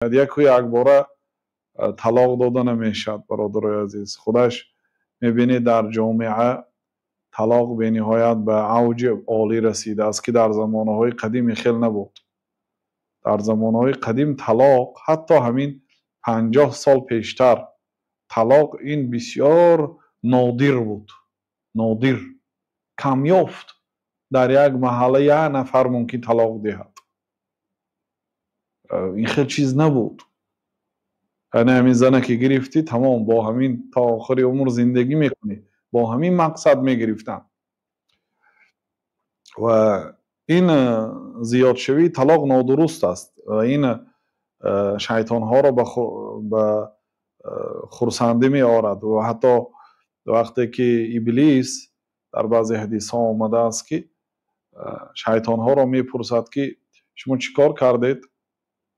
یک باره طلاق داده نمیشد. برادرای عزیز، خودش میبینید در جامعه طلاق به نهایت به اوج عالی رسیده است که در زمانهای قدیم خیلی نبود. در زمانهای قدیم طلاق حتی همین 50 سال پیشتر طلاق این بسیار نادر بود. نادر، کم یافت در یک محله یک نفر ممکن طلاق دهد. این خیلی چیز نبود. یعنی همین زنه که گرفتی تمام با همین تا آخر عمر زندگی میکنی، با همین مقصد میگرفتن. و این زیاد شوی طلاق نادرست است و این شیطان ها را به خرسندی می آورد. و حتی وقتی که ابلیس در بعضی حدیث ها آمده است که شیطان ها را می پرسد که شما چیکار کردید؟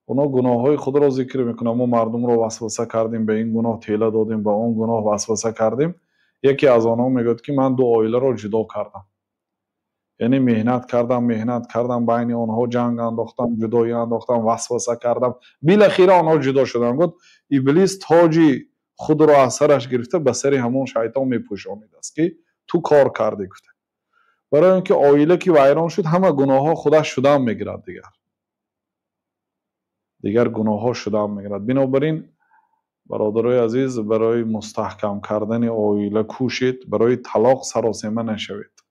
اونا گناه های خود را ذکر میکنه. ما مردم را وسوسه کردیم، به این گناه تیله دادیم، به اون گناه وسوسه کردیم. یکی از آنها میگوید که من دو عائله را جدا کردم. یعنی مهنت کردم بین آنها جنگ انداختم، جدایی انداختم، وسوسه کردم، بالاخره آنها جدا شدن. گفت ابلیس تاجی خود را از سرش گرفته به سر همون شیطان میپوشانید است که تو کار کردی. گفته برای اینکه عائله که ویران شد همه گناه ها خودش شدن میگیرد، دیگر گناه ها شدن میگیرد. بنابراین برادرای عزیز، برای مستحکم کردن عائله کوشید، برای طلاق سراسیمه نشوید.